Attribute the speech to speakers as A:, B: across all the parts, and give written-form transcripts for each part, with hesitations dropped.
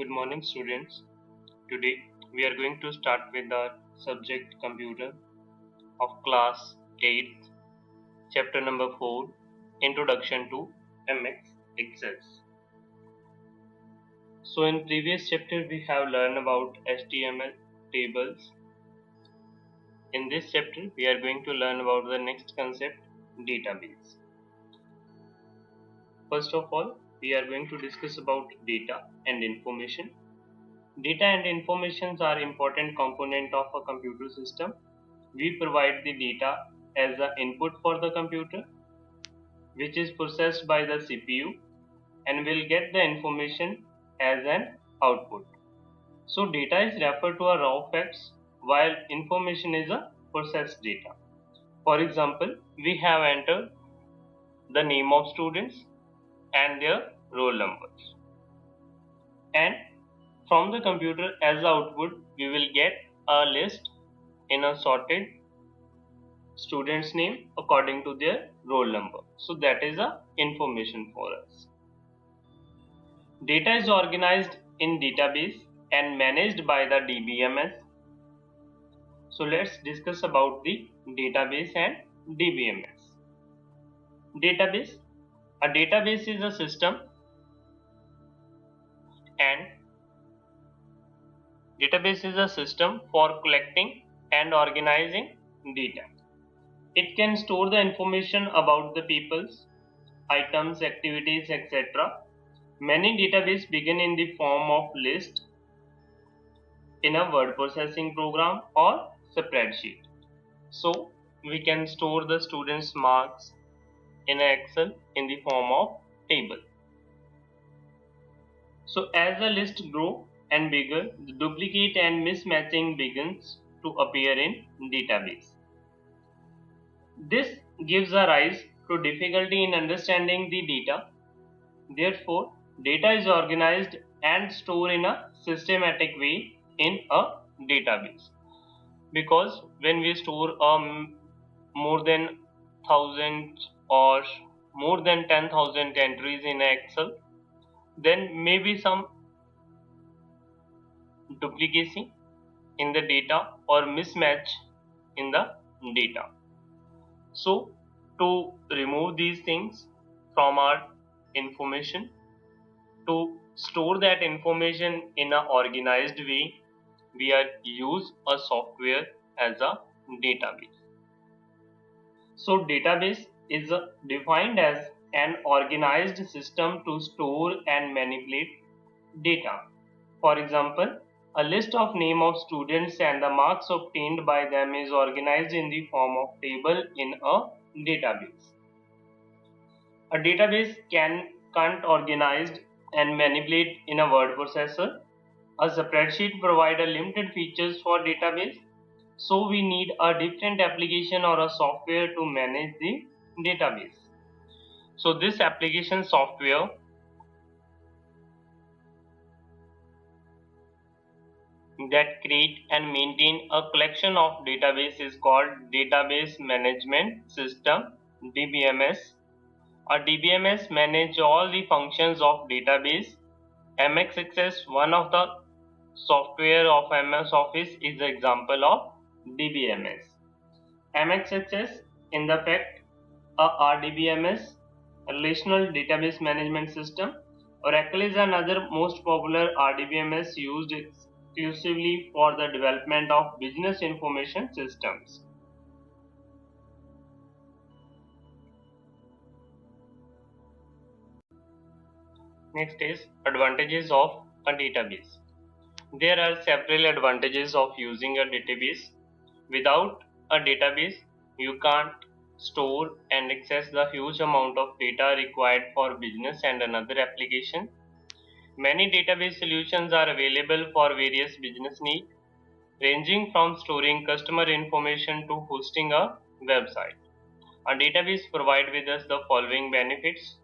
A: Good morning, students. Today we are going to start with the subject computer of class 8th, chapter number 4, Introduction to MX Excel. So, in previous chapter, we have learned about HTML tables. In this chapter, we are going to learn about the next concept, database. First of all, we are going to discuss about data and information. Data and informations are important component of a computer system. We provide the data as the input for the computer, which is processed by the CPU and will get the information as an output. So data is referred to a raw facts while information is a processed data. For example, we have entered the name of students and their roll numbers. And from the computer as the output, we will get a list in a sorted student's name according to their roll number. So that is the information for us. Data is organized in database and managed by the DBMS. So let's discuss about the database and DBMS. Database. A database is a system and database is a system for collecting and organizing data. It can store the information about the peoples, items, activities, etc. Many databases begin in the form of list in a word processing program or spreadsheet. So we can store the students' marks in Excel in the form of table. So as the list grow and bigger, the duplicate and mismatching begins to appear in database. This gives a rise to difficulty in understanding the data. Therefore, data is organized and stored in a systematic way in a database. Because when we store more than 1000 or more than 10,000 entries in Excel, then maybe some duplicacy in the data or mismatch in the data. So to remove these things from our information, to store that information in an organized way, we are use a software as a database. So database is defined as an organized system to store and manipulate data. For example, a list of name of students and the marks obtained by them is organized in the form of table in a database. A database can't organized and manipulate in a word processor. A spreadsheet provides limited features for database, so we need a different application or a software to manage the database. So this application software that create and maintain a collection of database is called Database Management System, DBMS. A DBMS manage all the functions of database. MX Access, one of the software of MS Office, is the example of DBMS. MX Access in the fact a RDBMS, Relational Database Management System. Oracle is another most popular RDBMS used exclusively for the development of business information systems. Next is advantages of a database. There are several advantages of using a database. Without a database, you can't store and access the huge amount of data required for business and another application. Many database solutions are available for various business needs, ranging from storing customer information to hosting a website. A database provides with us the following benefits.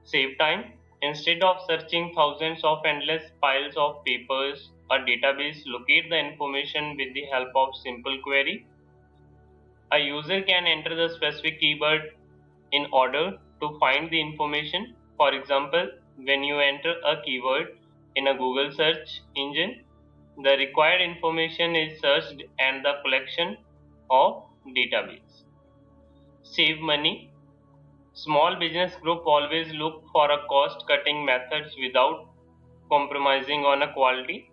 A: Save time. Instead of searching thousands of endless piles of papers, a database locates the information with the help of simple query. A user can enter the specific keyword in order to find the information. For example, when you enter a keyword in a Google search engine, the required information is searched and the collection of database. Save money. Small business group always look for a cost cutting methods without compromising on a quality.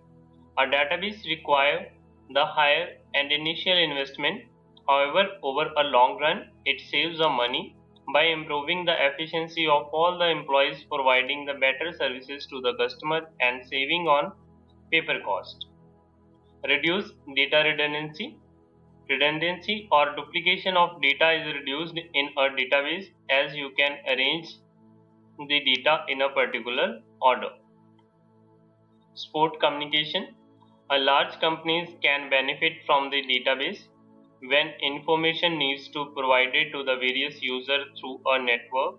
A: A database requires the higher and initial investment. However, over a long run, it saves the money by improving the efficiency of all the employees, providing the better services to the customer and saving on paper cost. Reduce data redundancy. Redundancy or duplication of data is reduced in a database as you can arrange the data in a particular order. Sport communication. A large companies can benefit from the database when information needs to provided to the various users through a network.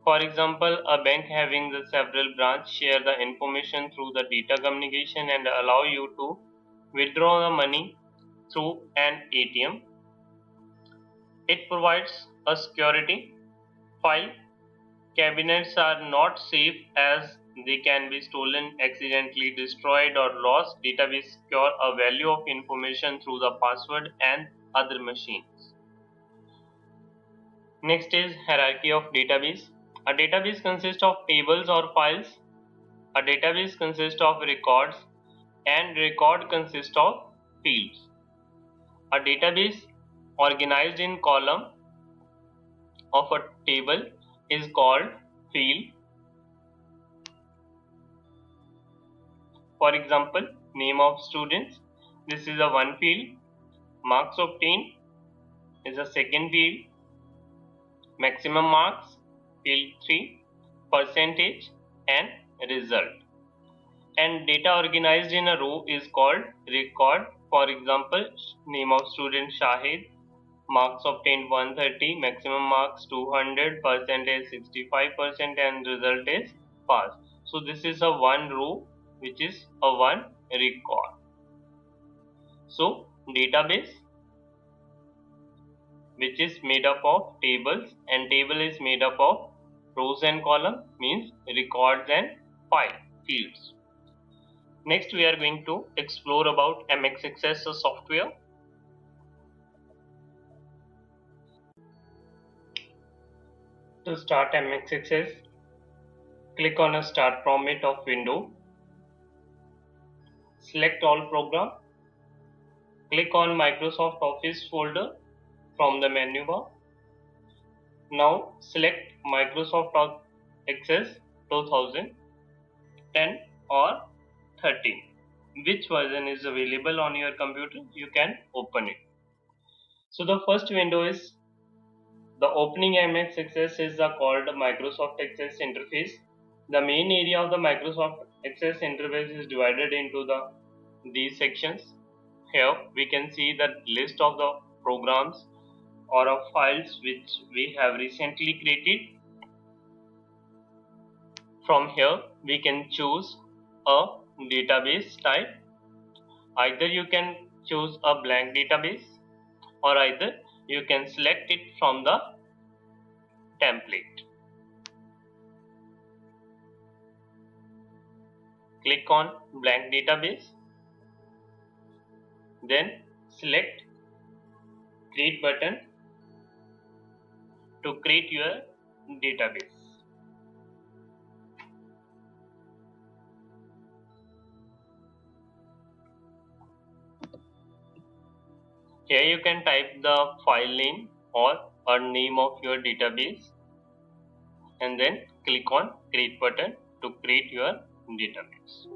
A: For example, a bank having the several branches share the information through the data communication and allow you to withdraw the money through an ATM. It provides a security. File cabinets are not safe as they can be stolen, accidentally destroyed, or lost. Database secure a value of information through the password and other machines. Next is hierarchy of database. A database consists of tables or files. A database consists of records and record consists of fields. A database organized in column of a table is called field. For example, name of students, this is a one field. Marks obtained is a second field. Maximum marks, field 3. Percentage and result. And data organized in a row is called record. For example, name of student Shahid, marks obtained 130, maximum marks 200, percentage 65%, and result is pass. So this is a one row which is a one record. So database which is made up of tables, and table is made up of rows and column, means records and file fields. Next we are going to explore about MX Access software. To start MX Access, click on a start from it of window. Select all program. Click on Microsoft Office folder from the menu bar. Now select Microsoft Access 2010 or 13. Which version is available on your computer, you can open it. So the first window is the opening MX Access is called Microsoft Access interface. The main area of the Microsoft Access interface is divided into these sections. Here we can see the list of the programs or of files which we have recently created. From here we can choose a database type. Either you can choose a blank database or either you can select it from the template. Click on blank database, then select create button to create your database. Here you can type the file name or a name of your database and then click on create button to create your database.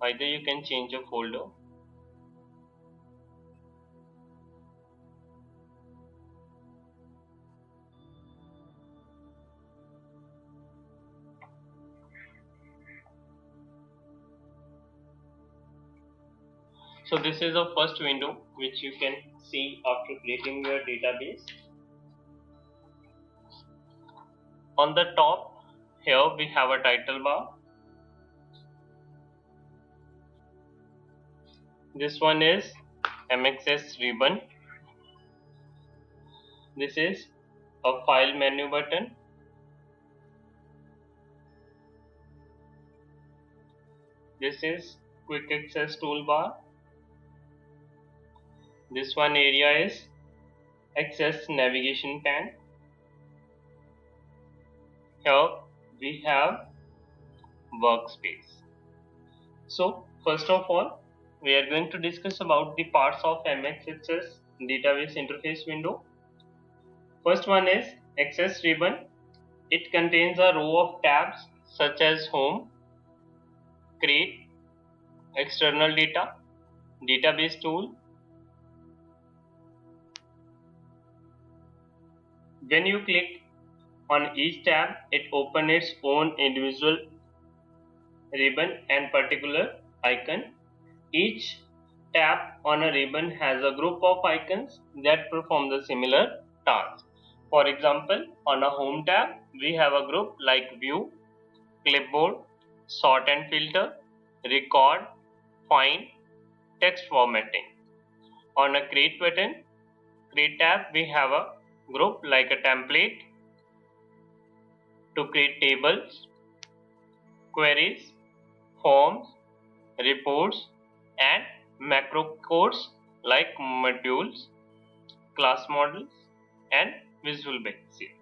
A: Either you can change a folder. So this is the first window which you can see after creating your database. On the top here we have a title bar. This one is MXS ribbon. This is a file menu button. This is quick access toolbar. This one area is access navigation pane. Here we have workspace. So first of all, we are going to discuss about the parts of MX Access database interface window. First one is access ribbon. It contains a row of tabs such as home, create, external data, database tool. When you click on each tab, it opens its own individual ribbon and particular icon. Each tab on a ribbon has a group of icons that perform the similar task. For example, on a home tab, we have a group like view, clipboard, sort and filter, record, find, text formatting. On a create button, create tab, we have a group like a template to create tables, queries, forms, reports, and macro codes like modules, class models, and visual basic.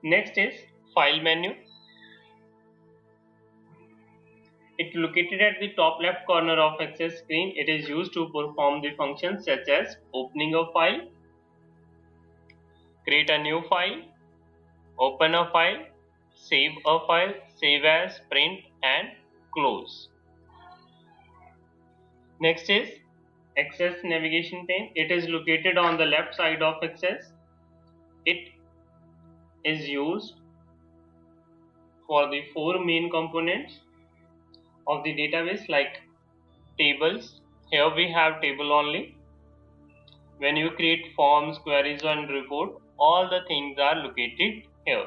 A: Next is file menu. It located at the top left corner of Access screen. It is used to perform the functions such as opening a file, create a new file, open a file, save a file, save as, print, and close. Next is Access navigation pane. It is located on the left side of Access. It is used for the four main components of the database like tables. Here we have table only. When you create forms, queries, and report, all the things are located here.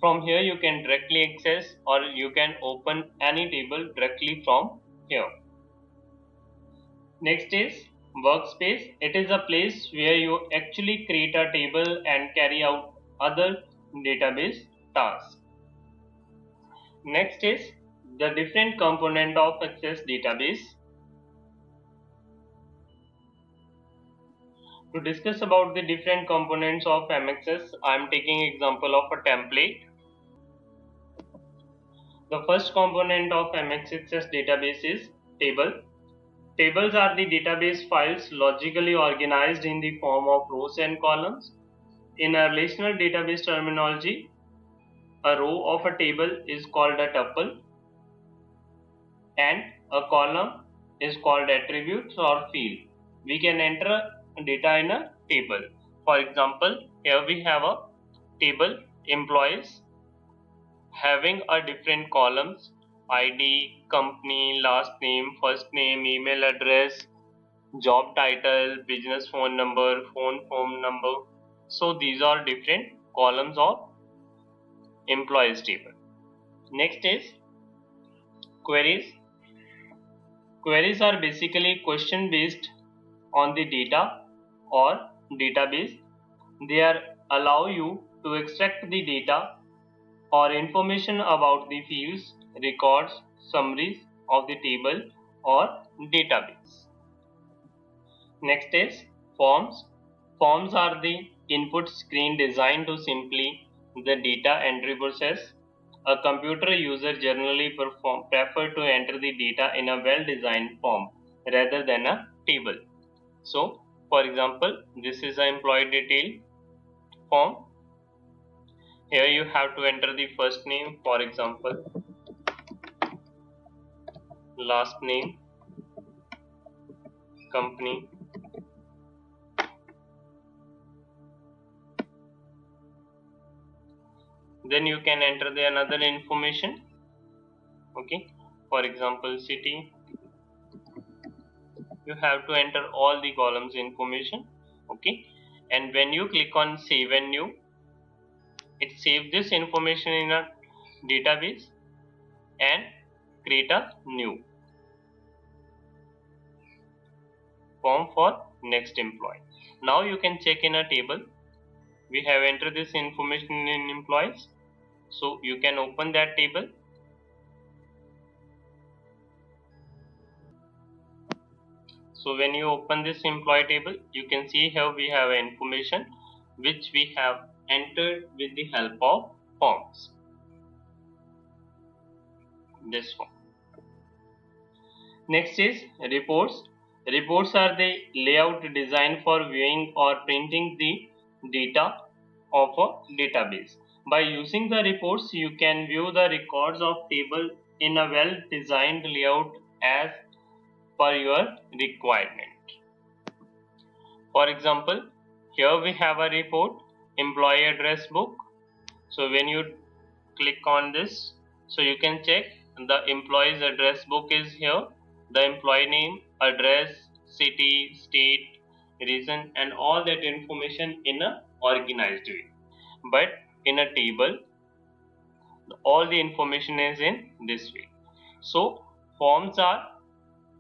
A: From here you can directly access or you can open any table directly from here. Next is workspace. It is a place where you actually create a table and carry out other database tasks. Next is the different component of Access database. To discuss about the different components of MXS, I am taking example of a template. The first component of MXS database is table. Tables are the database files logically organized in the form of rows and columns. In a relational database terminology, a row of a table is called a tuple and a column is called attributes or field. We can enter data in a table. For example, here we have a table employees having a different columns: ID, company, last name, first name, email address, job title, business phone number, phone number. So these are different columns of employees table. Next is queries. Queries are basically question based on the data or database. They allow you to extract the data or information about the fields, records, summaries of the table or database. Next is forms. Forms are the input screen designed to simply the data entry process. A computer user generally prefer to enter the data in a well-designed form rather than a table. So, for example, this is an employee detail form. Here you have to enter the first name, for example, last name, company, then you can enter the another information. Okay, for example, city. You have to enter all the columns information. Okay, and when you click on save and new, it saves this information in a database and create a new form for next employee. Now you can check in a table. We have entered this information in employees, so you can open that table. So when you open this employee table, you can see here we have information which we have entered with the help of forms. This one. Next is reports. Reports are the layout designed for viewing or printing the data of a database. By using the reports, you can view the records of table in a well-designed layout as per your requirement. For example, here we have a report, employee address book. So when you click on this, so you can check the employee's address book is here, the employee name, address, city, state, region, and all that information in a organized way. But in a table, all the information is in this way. So forms are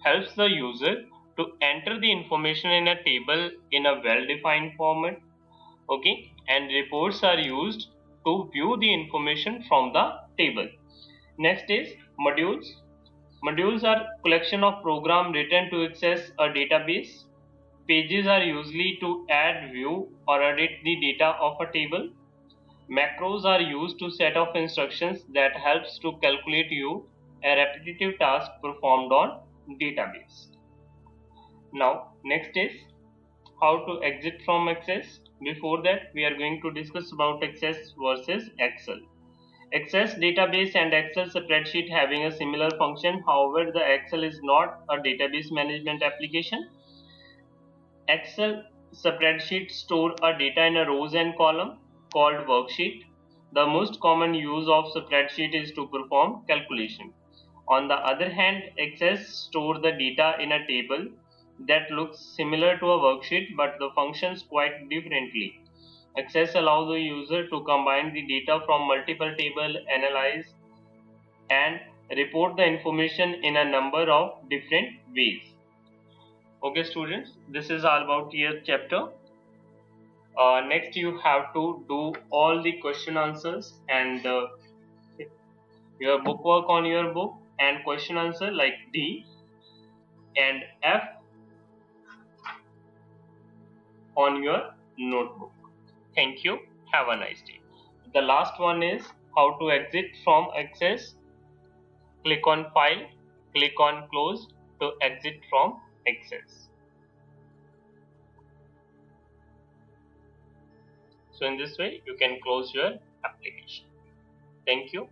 A: helps the user to enter the information in a table in a well-defined format. Okay, and reports are used to view the information from the table. Next is modules. Modules are collection of program written to access a database. Pages are usually to add, view, or edit the data of a table. Macros are used to set off instructions that helps to calculate you a repetitive task performed on database. Now next is how to exit from Access. Before that, we are going to discuss about Access versus Excel. Access database and Excel spreadsheet having a similar function. However, the Excel is not a database management application. Excel spreadsheet store a data in a rows and column called worksheet. The most common use of spreadsheet is to perform calculation. On the other hand, Access store the data in a table that looks similar to a worksheet but the functions quite differently. Access allows the user to combine the data from multiple tables, analyze and report the information in a number of different ways. Okay students, this is all about your chapter. Next you have to do all the question answers and your book work on your book and question answer like D and F on your notebook. Thank you. Have a nice day. The last one is how to exit from Access. Click on File, click on Close to exit from Access. So in this way you can close your application. Thank you.